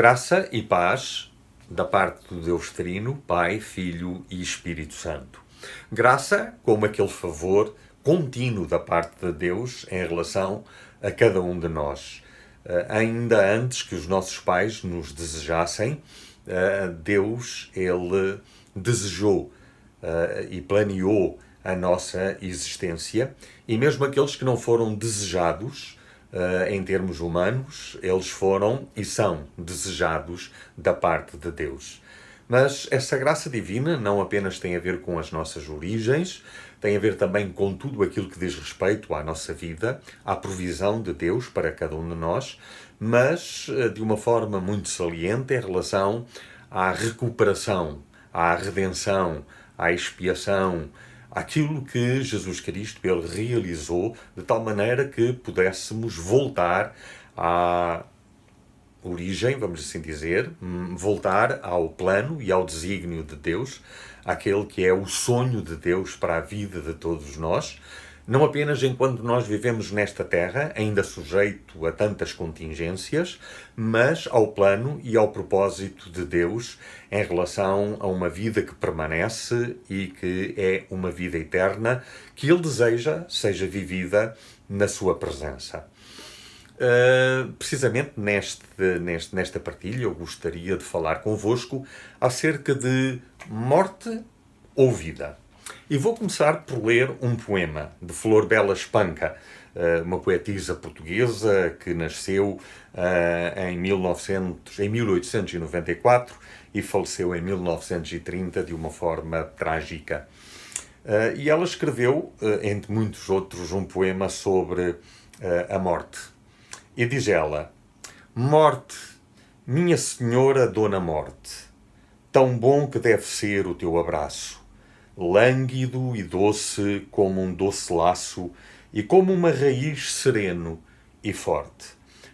Graça e paz da parte do Deus Trino, Pai, Filho e Espírito Santo. Graça como aquele favor contínuo da parte de Deus em relação a cada um de nós. Ainda antes que os nossos pais nos desejassem, Deus, Ele desejou e planeou a nossa existência, e mesmo aqueles que não foram desejados, em termos humanos, eles foram e são desejados da parte de Deus. Mas essa graça divina não apenas tem a ver com as nossas origens, tem a ver também com tudo aquilo que diz respeito à nossa vida, à provisão de Deus para cada um de nós, mas de uma forma muito saliente em relação à recuperação, à redenção, à expiação, aquilo que Jesus Cristo ele realizou de tal maneira que pudéssemos voltar à origem, vamos assim dizer, voltar ao plano e ao desígnio de Deus, aquele que é o sonho de Deus para a vida de todos nós, não apenas enquanto nós vivemos nesta terra, ainda sujeito a tantas contingências, mas ao plano e ao propósito de Deus em relação a uma vida que permanece e que é uma vida eterna, que Ele deseja seja vivida na sua presença. Precisamente nesta partilha eu gostaria de falar convosco acerca de morte ou vida. E vou começar por ler um poema de Flor Bela Espanca, uma poetisa portuguesa que nasceu em 1894 e faleceu em 1930 de uma forma trágica. E ela escreveu, entre muitos outros, um poema sobre a morte. E diz ela: Morte, minha senhora Dona Morte, tão bom que deve ser o teu abraço, lânguido e doce como um doce laço e como uma raiz sereno e forte.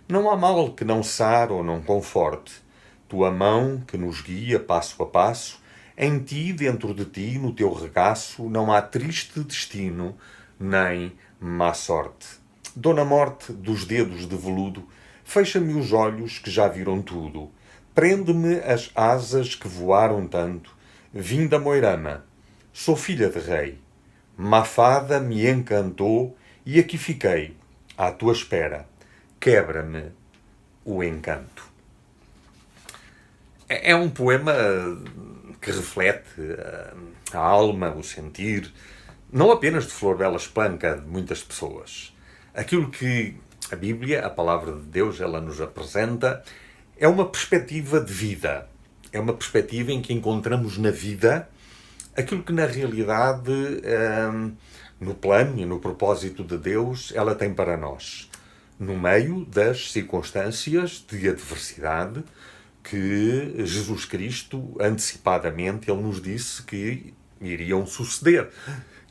Não há mal que não sare ou não conforte. Tua mão que nos guia passo a passo, em ti, dentro de ti, no teu regaço, não há triste destino nem má sorte. Dona Morte dos dedos de veludo, fecha-me os olhos que já viram tudo. Prende-me as asas que voaram tanto. Vim da Moirama, sou filha de rei. Mafada me encantou e aqui fiquei, à tua espera. Quebra-me o encanto. É um poema que reflete a alma, o sentir, não apenas de Flor Bela Espanca, de muitas pessoas. Aquilo que a Bíblia, a Palavra de Deus, ela nos apresenta é uma perspectiva de vida. É uma perspectiva em que encontramos na vida aquilo que na realidade, no plano e no propósito de Deus, ela tem para nós. No meio das circunstâncias de adversidade que Jesus Cristo, antecipadamente, Ele nos disse que iriam suceder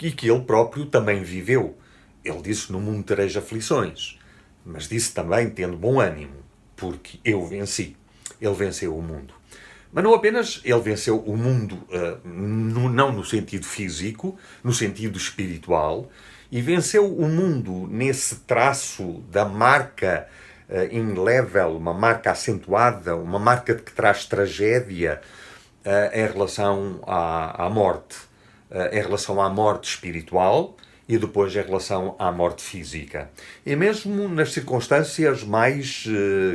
e que Ele próprio também viveu. Ele disse: no mundo tereis aflições, mas disse também: tendo bom ânimo, porque eu venci. Ele venceu o mundo. Mas não apenas ele venceu o mundo, não no sentido físico, no sentido espiritual, e venceu o mundo nesse traço da marca inlevel, uma marca acentuada, uma marca que traz tragédia em relação à morte, em relação à morte espiritual e depois em relação à morte física. E mesmo nas circunstâncias mais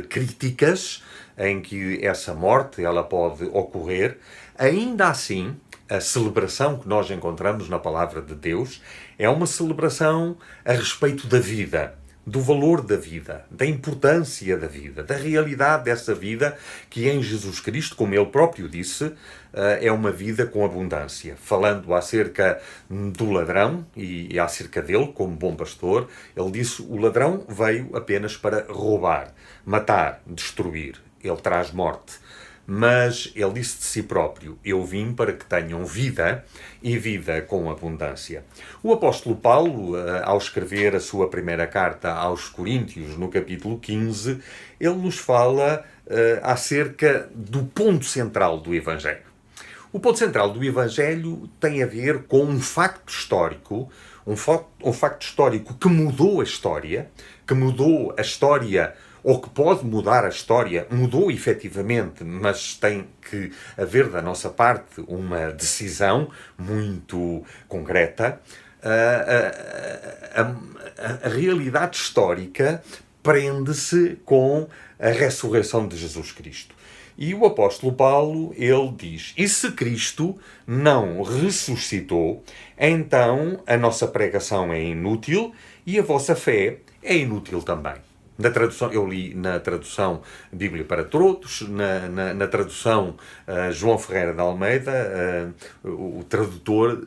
críticas em que essa morte ela pode ocorrer, ainda assim, a celebração que nós encontramos na Palavra de Deus é uma celebração a respeito da vida, do valor da vida, da importância da vida, da realidade dessa vida que em Jesus Cristo, como Ele próprio disse, é uma vida com abundância. Falando acerca do ladrão e acerca dele como bom pastor, Ele disse: o ladrão veio apenas para roubar, matar, destruir. Ele traz morte. Mas ele disse de si próprio: eu vim para que tenham vida e vida com abundância. O apóstolo Paulo, ao escrever a sua primeira carta aos Coríntios, no capítulo 15, ele nos fala acerca do ponto central do Evangelho. O ponto central do Evangelho tem a ver com um facto histórico, um facto histórico que mudou a história ou que pode mudar a história, mudou efetivamente, mas tem que haver da nossa parte uma decisão muito concreta. A realidade histórica prende-se com a ressurreição de Jesus Cristo. E o apóstolo Paulo, ele diz, e se Cristo não ressuscitou, então a nossa pregação é inútil e a vossa fé é inútil também. Na tradução, eu li na tradução Bíblia para Todos, na tradução João Ferreira de Almeida, o tradutor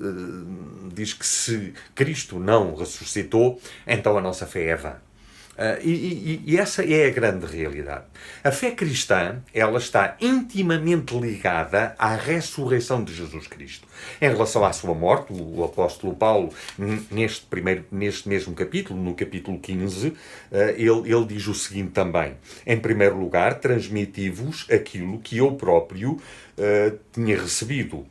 diz que se Cristo não ressuscitou, então a nossa fé é vã. E essa é a grande realidade. A fé cristã, ela está intimamente ligada à ressurreição de Jesus Cristo. Em relação à sua morte, o apóstolo Paulo, neste mesmo capítulo, no capítulo 15, ele diz o seguinte também: em primeiro lugar, transmiti-vos aquilo que eu próprio tinha recebido,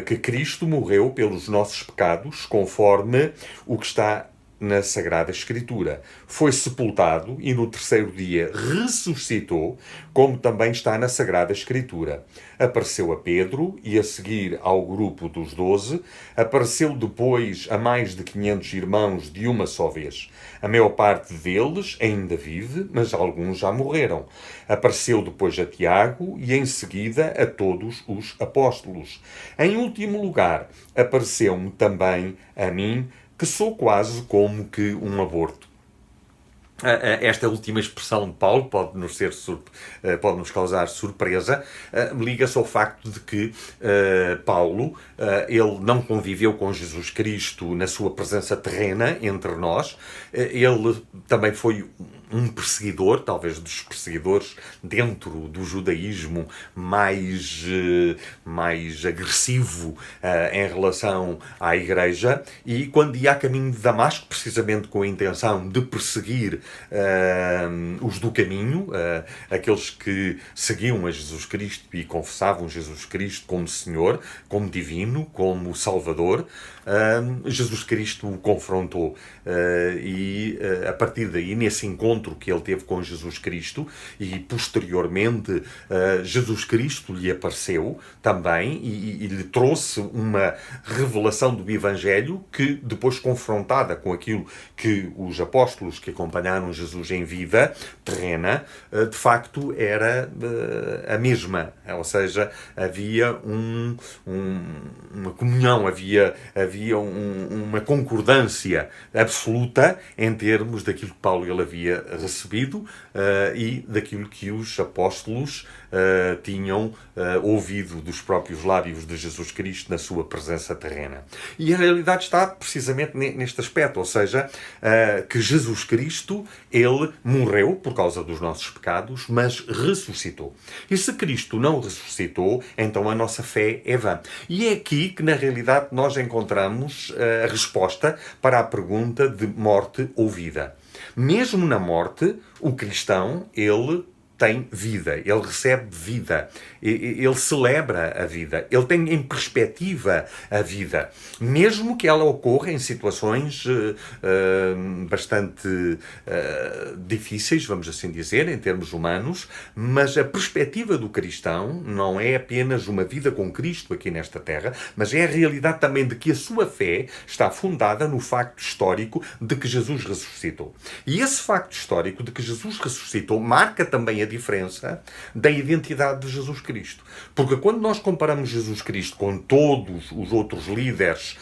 que Cristo morreu pelos nossos pecados, conforme o que está na Sagrada Escritura. Foi sepultado e no terceiro dia ressuscitou, como também está na Sagrada Escritura. Apareceu a Pedro e a seguir ao grupo dos 12, apareceu depois a mais de 500 irmãos de uma só vez. A maior parte deles ainda vive, mas alguns já morreram. Apareceu depois a Tiago e em seguida a todos os apóstolos. Em último lugar, apareceu-me também a mim, que sou quase como que um aborto. Esta última expressão de Paulo pode nos causar surpresa, liga-se ao facto de que Paulo, ele não conviveu com Jesus Cristo na sua presença terrena entre nós, ele também foi um perseguidor, talvez dos perseguidores dentro do judaísmo mais agressivo em relação à Igreja, e quando ia a caminho de Damasco, precisamente com a intenção de perseguir os do caminho, aqueles que seguiam a Jesus Cristo e confessavam Jesus Cristo como Senhor, como Divino, como Salvador, Jesus Cristo o confrontou e a partir daí, nesse encontro que ele teve com Jesus Cristo e posteriormente Jesus Cristo lhe apareceu também e lhe trouxe uma revelação do Evangelho que depois, confrontada com aquilo que os apóstolos que acompanharam Jesus em vida terrena, de facto era a mesma, ou seja, havia uma comunhão, havia uma concordância absoluta em termos daquilo que Paulo ele havia recebido e daquilo que os apóstolos tinham ouvido dos próprios lábios de Jesus Cristo na sua presença terrena. E a realidade está precisamente neste aspecto, ou seja, que Jesus Cristo, ele morreu por causa dos nossos pecados, mas ressuscitou. E se Cristo não ressuscitou, então a nossa fé é vã. E é aqui que, na realidade, nós encontramos a resposta para a pergunta de morte ou vida. Mesmo na morte, o cristão, ele tem vida, ele recebe vida, ele celebra a vida, ele tem em perspectiva a vida, mesmo que ela ocorra em situações bastante difíceis, vamos assim dizer, em termos humanos, mas a perspectiva do cristão não é apenas uma vida com Cristo aqui nesta terra, mas é a realidade também de que a sua fé está fundada no facto histórico de que Jesus ressuscitou. E esse facto histórico de que Jesus ressuscitou marca também a diferença da identidade de Jesus Cristo. Porque quando nós comparamos Jesus Cristo com todos os outros líderes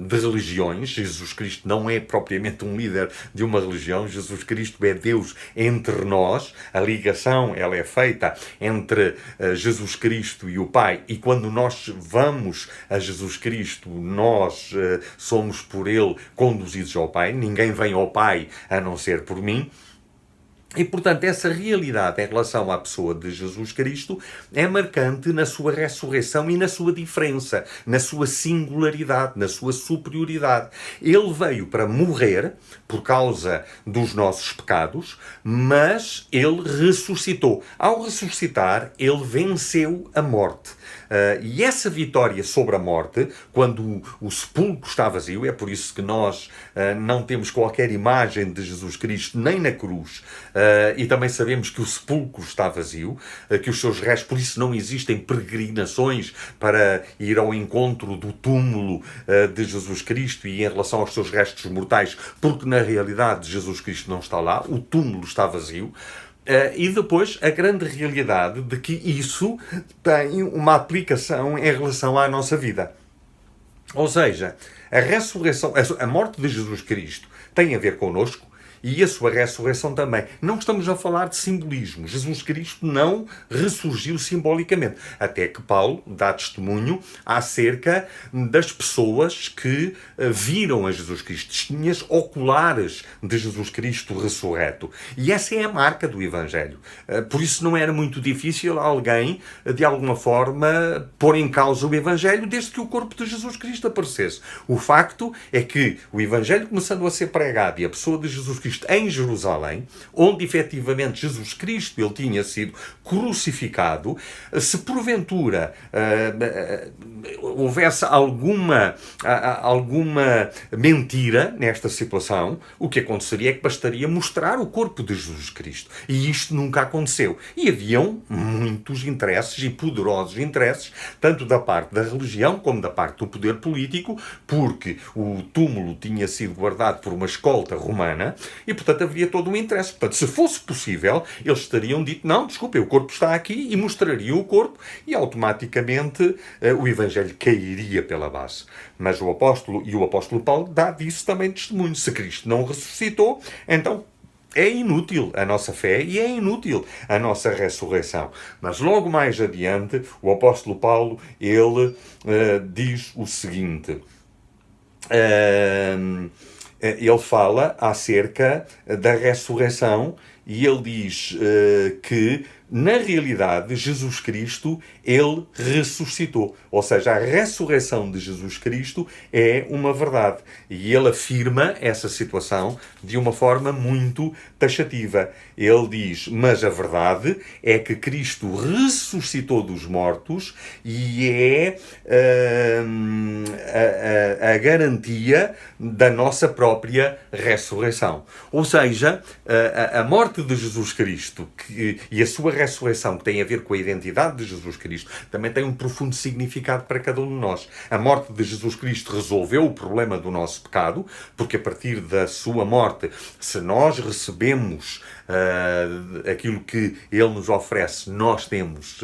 de religiões, Jesus Cristo não é propriamente um líder de uma religião, Jesus Cristo é Deus entre nós, a ligação ela é feita entre Jesus Cristo e o Pai, e quando nós vamos a Jesus Cristo, nós somos por Ele conduzidos ao Pai, ninguém vem ao Pai a não ser por mim. E, portanto, essa realidade em relação à pessoa de Jesus Cristo é marcante na sua ressurreição e na sua diferença, na sua singularidade, na sua superioridade. Ele veio para morrer por causa dos nossos pecados, mas ele ressuscitou. Ao ressuscitar, ele venceu a morte. E essa vitória sobre a morte, quando o sepulcro está vazio, é por isso que nós não temos qualquer imagem de Jesus Cristo, nem na cruz, e também sabemos que o sepulcro está vazio, que os seus restos, por isso não existem peregrinações para ir ao encontro do túmulo de Jesus Cristo e em relação aos seus restos mortais, porque na realidade Jesus Cristo não está lá, o túmulo está vazio. E depois a grande realidade de que isso tem uma aplicação em relação à nossa vida. Ou seja, a ressurreição, a morte de Jesus Cristo tem a ver connosco, e a sua ressurreição também. Não estamos a falar de simbolismo. Jesus Cristo não ressurgiu simbolicamente. Até que Paulo dá testemunho acerca das pessoas que viram a Jesus Cristo. Testemunhas oculares de Jesus Cristo ressurreto. E essa é a marca do Evangelho. Por isso não era muito difícil alguém, de alguma forma, pôr em causa o Evangelho desde que o corpo de Jesus Cristo aparecesse. O facto é que o Evangelho começando a ser pregado e a pessoa de Jesus Cristo em Jerusalém, onde efetivamente Jesus Cristo ele tinha sido crucificado, se porventura houvesse alguma mentira nesta situação, o que aconteceria é que bastaria mostrar o corpo de Jesus Cristo. E isto nunca aconteceu. E haviam muitos interesses e poderosos interesses, tanto da parte da religião como da parte do poder político, porque o túmulo tinha sido guardado por uma escolta romana e, portanto, haveria todo um interesse. Portanto, se fosse possível, eles teriam dito, não, desculpe, o corpo está aqui, e mostrariam o corpo, e automaticamente o Evangelho cairia pela base. Mas o apóstolo Paulo dá disso também testemunho. Se Cristo não ressuscitou, então é inútil a nossa fé e é inútil a nossa ressurreição. Mas logo mais adiante, o apóstolo Paulo, ele diz o seguinte... ele fala acerca da ressurreição e ele diz que, na realidade, Jesus Cristo, ele ressuscitou. Ou seja, a ressurreição de Jesus Cristo é uma verdade. E ele afirma essa situação de uma forma muito taxativa. Ele diz, mas a verdade é que Cristo ressuscitou dos mortos e é a garantia da nossa própria ressurreição. Ou seja, a morte de Jesus Cristo e a sua ressurreição, que tem a ver com a identidade de Jesus Cristo, também tem um profundo significado para cada um de nós. A morte de Jesus Cristo resolveu o problema do nosso pecado, porque a partir da sua morte, se nós recebemos aquilo que Ele nos oferece, nós temos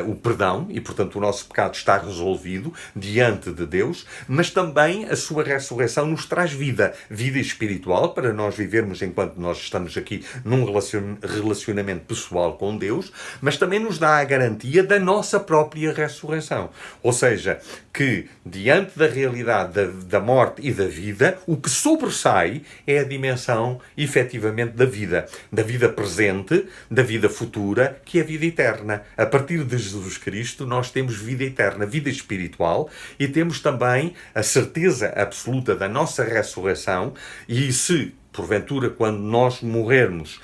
o perdão e, portanto, o nosso pecado está resolvido diante de Deus, mas também a sua ressurreição nos traz vida espiritual para nós vivermos enquanto nós estamos aqui num relacionamento pessoal com Deus, mas também nos dá a garantia da nossa própria ressurreição. Ou seja, que diante da realidade da morte e da vida, o que sobressai é a dimensão efetivamente da vida presente, da vida futura, que é a vida eterna. A partir de Jesus Cristo nós temos vida eterna, vida espiritual, e temos também a certeza absoluta da nossa ressurreição. E se porventura, quando nós morrermos,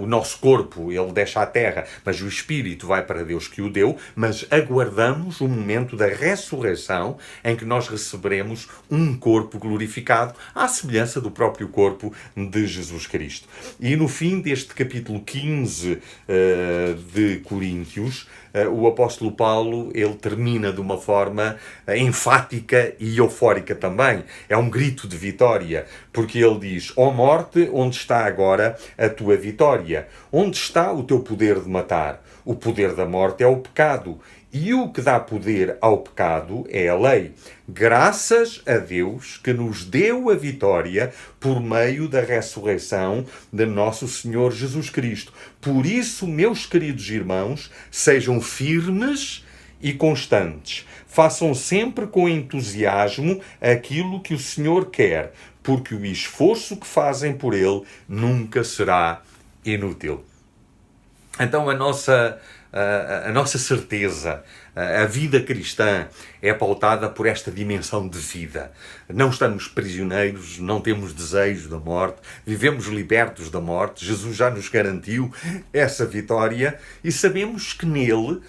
o nosso corpo, ele deixa a terra, mas o espírito vai para Deus que o deu, mas aguardamos o momento da ressurreição em que nós receberemos um corpo glorificado à semelhança do próprio corpo de Jesus Cristo. E no fim deste capítulo 15 de Coríntios, o apóstolo Paulo, ele termina de uma forma enfática e eufórica também. É um grito de vitória, porque ele diz, ó morte, onde está agora a tua vitória? Onde está o teu poder de matar? O poder da morte é o pecado, e o que dá poder ao pecado é a lei. Graças a Deus que nos deu a vitória por meio da ressurreição de nosso Senhor Jesus Cristo. Por isso, meus queridos irmãos, sejam firmes e constantes. Façam sempre com entusiasmo aquilo que o Senhor quer, porque o esforço que fazem por Ele nunca será inútil. Então a nossa certeza, a vida cristã é pautada por esta dimensão de vida. Não estamos prisioneiros, não temos desejo da morte, vivemos libertos da morte. Jesus já nos garantiu essa vitória e sabemos que nele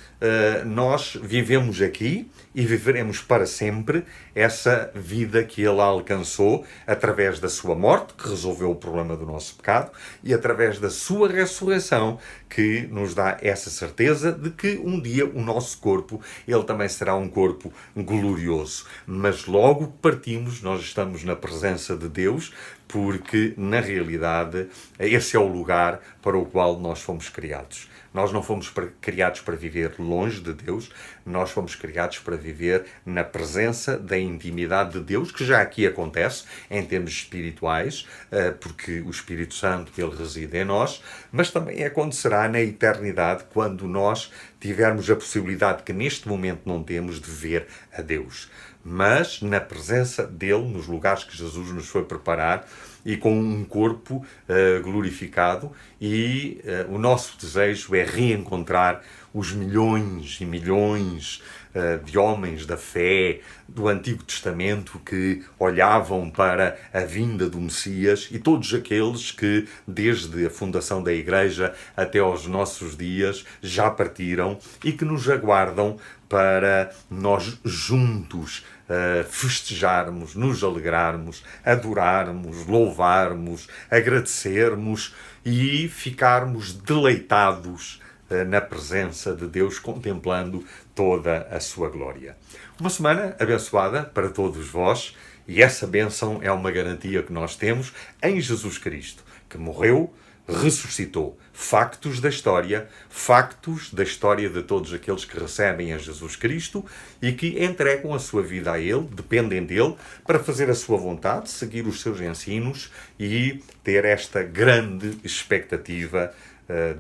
nós vivemos aqui e viveremos para sempre essa vida que ele alcançou através da sua morte, que resolveu o problema do nosso pecado, e através da sua ressurreição, que nos dá essa certeza de que um dia o nosso corpo, ele também será um corpo glorioso. Mas logo que partimos, nós estamos na presença de Deus, porque, na realidade, esse é o lugar para o qual nós fomos criados. Nós não fomos criados para viver longe de Deus, nós fomos criados para viver na presença da intimidade de Deus, que já aqui acontece em termos espirituais, porque o Espírito Santo, ele reside em nós, mas também acontecerá na eternidade, quando nós tivermos a possibilidade que neste momento não temos de ver a Deus. Mas na presença dele, nos lugares que Jesus nos foi preparar, e com um corpo glorificado, e o nosso desejo é reencontrar os milhões e milhões de homens da fé do Antigo Testamento que olhavam para a vinda do Messias, e todos aqueles que, desde a fundação da Igreja até aos nossos dias, já partiram e que nos aguardam para nós juntos festejarmos, nos alegrarmos, adorarmos, louvarmos, agradecermos e ficarmos deleitados na presença de Deus, contemplando toda a sua glória. Uma semana abençoada para todos vós, e essa bênção é uma garantia que nós temos em Jesus Cristo, que morreu, ressuscitou. Factos da história de todos aqueles que recebem a Jesus Cristo e que entregam a sua vida a Ele, dependem dEle, para fazer a sua vontade, seguir os seus ensinos e ter esta grande expectativa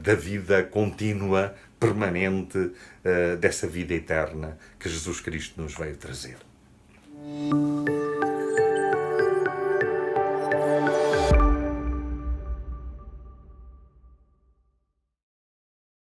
da vida contínua, permanente, dessa vida eterna que Jesus Cristo nos veio trazer.